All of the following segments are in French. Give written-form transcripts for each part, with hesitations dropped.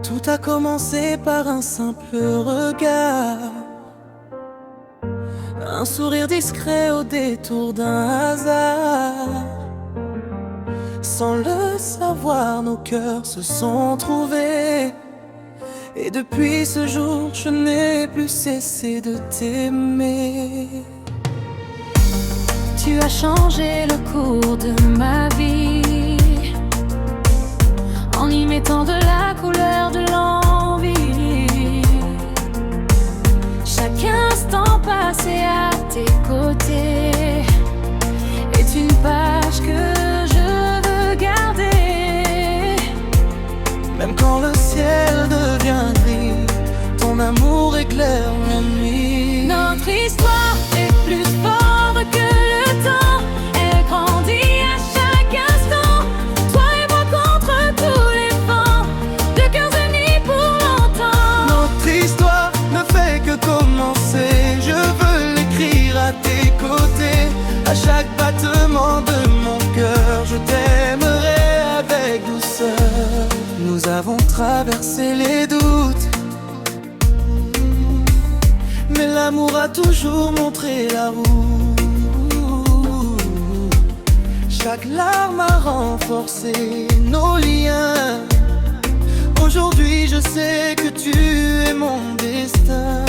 Tout a commencé par un simple regard, un sourire discret au détour d'un hasard. Sans le savoir, nos cœurs se sont trouvés. Et depuis ce jour, je n'ai plus cessé de t'aimer. Tu as changé le cours de ma vie en y mettant de la couleur, de l'envie. Chaque instant passé à tes côtés est une page que je veux garder. Même quand le ciel devient gris, ton amour éclaire la nuit. Notre histoire est plus forte que le temps. Elle grandit à chaque instant. Toi et moi contre tous les vents, deux cœurs unis pour longtemps. Notre histoire ne fait que commencer. Je veux l'écrire à tes côtés. À chaque battement de mon cœur, je t'aimerai avec douceur. Nous avons traversé les doutes, mais l'amour a toujours montré la route. Chaque larme a renforcé nos liens. Aujourd'hui je sais que tu es mon destin.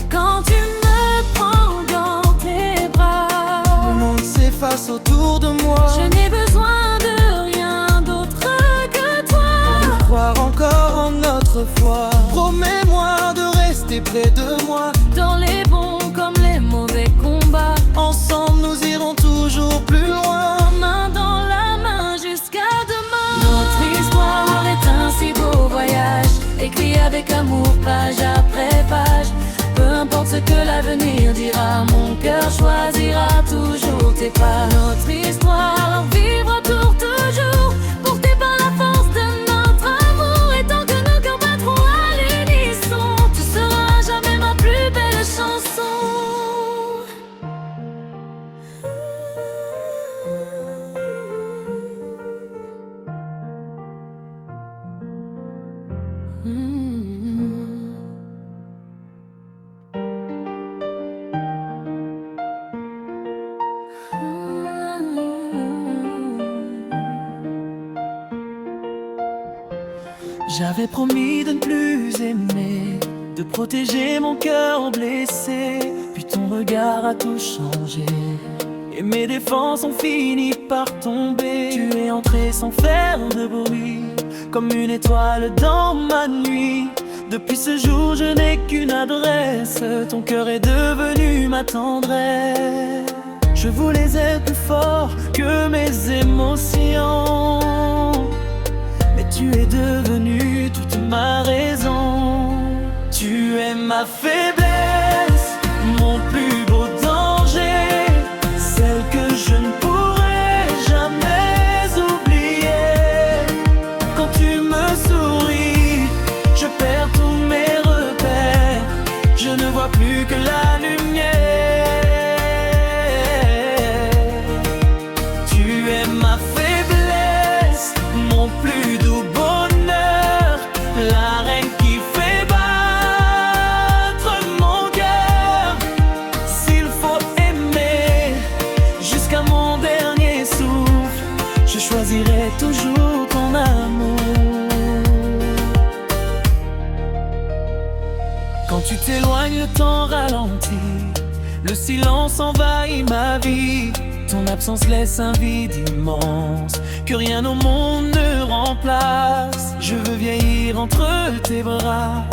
Quand tu me prends dans tes bras, Le monde s'efface autour de moi. je n'ai besoin de rien d'autre que toi. De croire encore en notre foi. Promets-moi de rester près de moi. Dans les bons comme les mauvais combats, Ensemble nous irons toujours plus loin. main dans la main jusqu'à demain. Notre histoire est un si beau voyage, écrit avec amour page après page. Peu importe ce que l'avenir dira, mon cœur choisira toujours tes pas. Notre histoire vivra pour toujours, portée par la force de notre amour. Et tant que nos cœurs battront à l'unisson, tu seras à jamais ma plus belle chanson. J'avais promis de ne plus aimer, de protéger mon cœur blessé. Puis ton regard a tout changé, et mes défenses ont fini par tomber. Tu es entré sans faire de bruit, comme une étoile dans ma nuit. Depuis ce jour je n'ai qu'une adresse, ton cœur est devenu ma tendresse. Je voulais être plus fort que mes émotions, mais tu es devenu toute ma raison. Tu es ma faiblesse, mon plus beau danger, celle que je ne pourrai jamais oublier. Quand tu me souris, je perds tous mes repères. Je ne vois plus que la lumière. Tu es ma faiblesse, mon plus doux bonheur, la reine qui fait battre mon cœur. S'il faut aimer jusqu'à mon dernier souffle, je choisirai toujours ton amour. Quand tu t'éloignes, le temps ralentit, le silence envahit ma vie. Ton absence laisse un vide immense que rien au monde ne remplace. Je veux vieillir entre tes bras,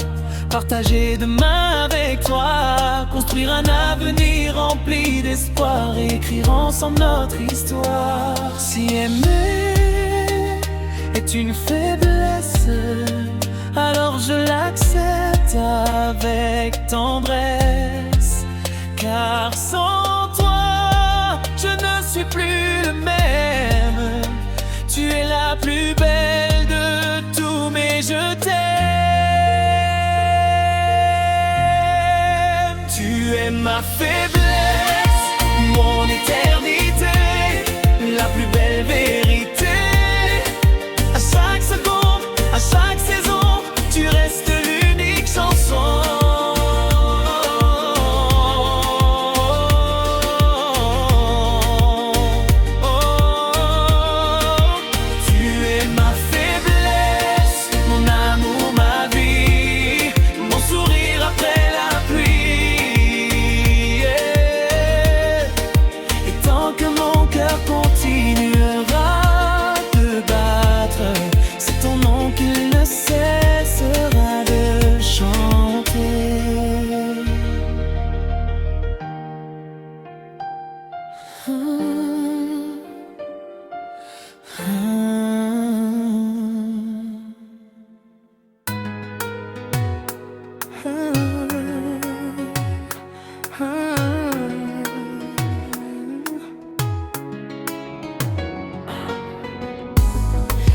partager demain avec toi, construire un avenir rempli d'espoir, écrire ensemble notre histoire. Si aimer est une faiblesse, alors je l'accepte avec tendresse, car sans toi je ne suis plus le même. Tu es la plus belle de tous mes je t'aime. Tu ma faiblesse, mon éternité, la plus belle vérité. À chaque seconde, à chaque saison, tu restes l'unique chanson. Tu es ma faiblesse, mon amour, ma vie, mon sourire après la pluie. Et tant que mon cœur continuera de battre, c'est ton nom qu'il ne cessera de chanter.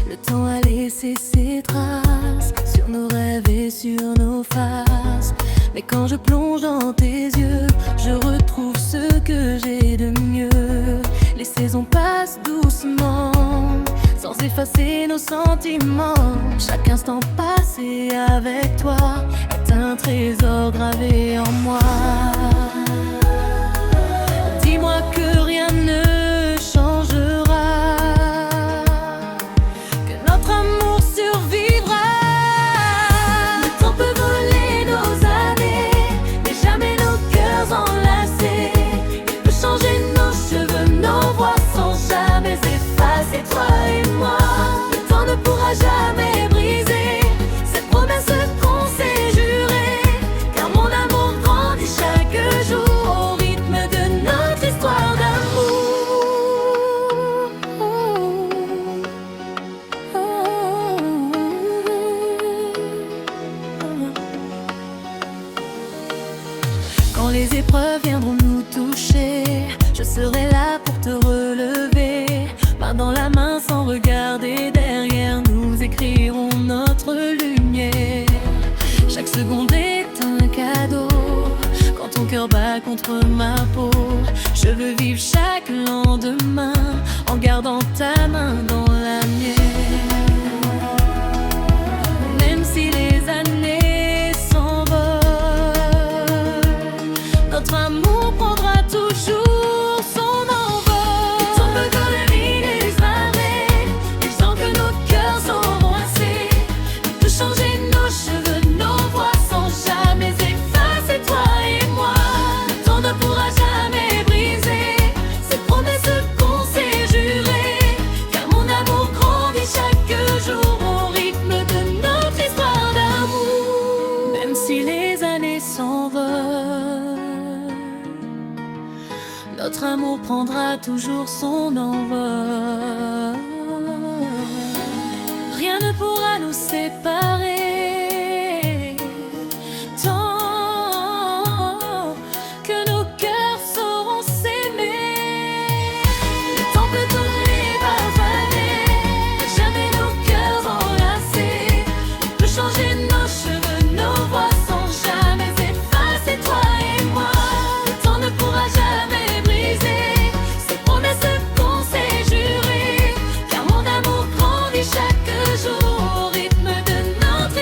Le temps a laissé ses traces sur nos rêves et sur nos faces. Mais quand je plonge dans tes yeux, je retrouve ce que j'ai de mieux. Les saisons passent doucement, sans effacer nos sentiments. Chaque instant passé avec toi est un trésor gravé en moi. Dis-moi que rien ne changera, que notre amour survivra. Le temps peut voler nos années, mais jamais nos cœurs enlacés. Il peut changer nos cheveux, nos voix, sans jamais effacer toi et moi. Le temps ne pourra jamais briser cette promesse qu'on s'est jurée, car mon amour grandit chaque jour au rythme de notre histoire d'amour. Quand les épreuves viendront nous toucher, je serai là pour te relever. Main dans la main sans regarder derrière, nous écrirons notre lumière. Chaque seconde est un cadeau, quand ton cœur bat contre ma peau. Je veux vivre chaque lendemain en gardant ta main dans la mienne. Même si les années s'envolent, notre amour prendra toujours son envol. Le temps peut donner les arrêts, et sans que nos cœurs seront assez. Il peut changer nos cheveux, nos voix, sans jamais effacer toi et moi. Le temps ne pourra jamais briser cette promesse qu'on s'est jurée, car mon amour grandit chaque jour au rythme de notre histoire d'amour. Même si les années s'envolent, notre amour prendra toujours son envol. Rien ne pourra nous séparer tant que nos cœurs sauront s'aimer. Le temps peut donner pardonner, mais jamais nos cœurs enlacés. Il peut changer nos cheveux, nos voix, sans jamais effacer toi et moi. Le temps ne pourra jamais briser ces promesses qu'on s'est jurées, car mon amour grandit chaque jour au rythme de notre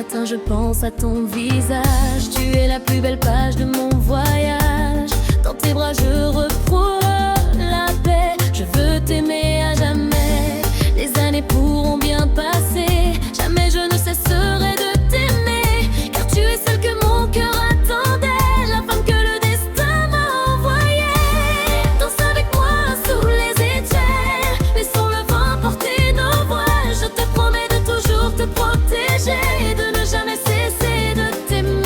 matin je pense à ton visage. Tu es la plus belle page de mon voyage. Dans tes bras je retrouve la paix. Je veux t'aimer à jamais. Les années pourront bien passer, jamais je ne cesserai de t'aimer, car tu es celle que mon cœur attendait, la femme que le destin m'a envoyée. Danse avec moi sous les étoiles, laissons le vent porter nos voiles. Je te promets de toujours te protéger et de ne jamais cesser de t'aimer.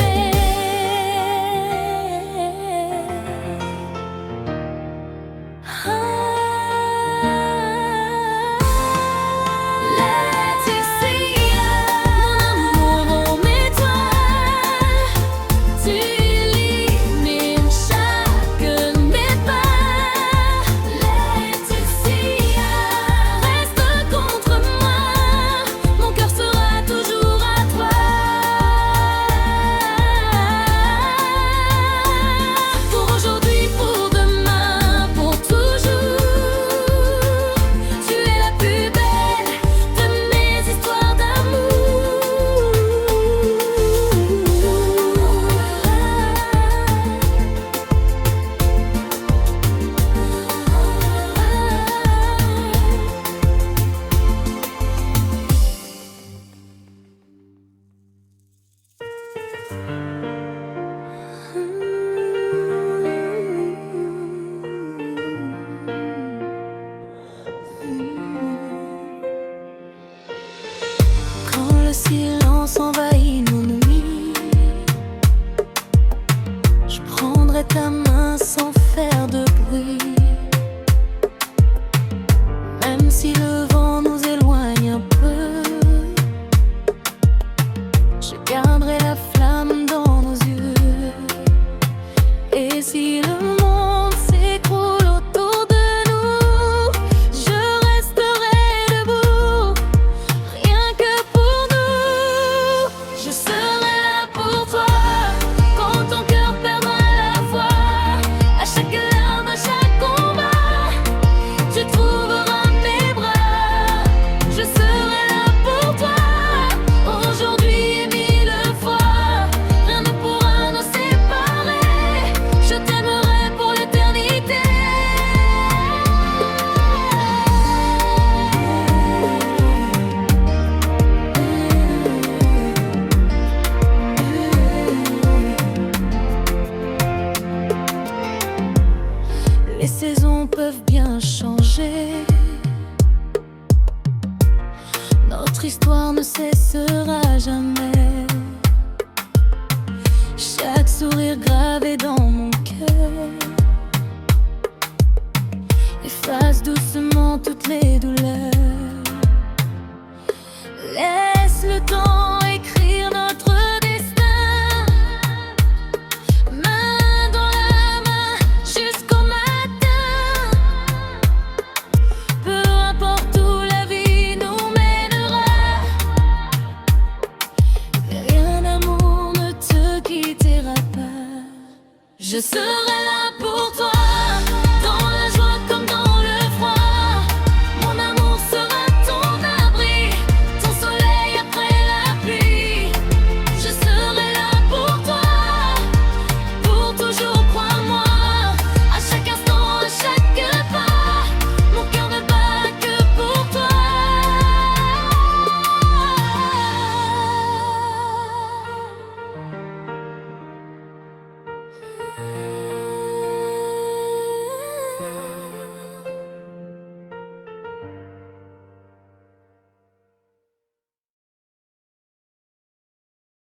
Le silence envahit nos nuits. Je prendrai ta main sans faire de bruit. Même si le vent nous éloigne un peu, je garderai la flamme dans nos yeux. Et si le monde s'écroule autour de nous, je resterai debout, rien que pour nous. Je serai là pour toi, quand ton cœur perdra la foi. À chaque larme, à chaque combat, tu trouveras mes bras. Je serai là pour toi, aujourd'hui et mille fois. Rien ne pourra nous séparer, je t'aimerai pour l'éternité. Les saisons peuvent bien changer, notre histoire ne cessera jamais. Chaque sourire gravé dans mon cœur efface doucement toutes les douleurs. Laisse le temps écrire notre destin, main dans la main jusqu'au matin. Peu importe où la vie nous mènera, rien d'amour ne te quittera pas. Je serai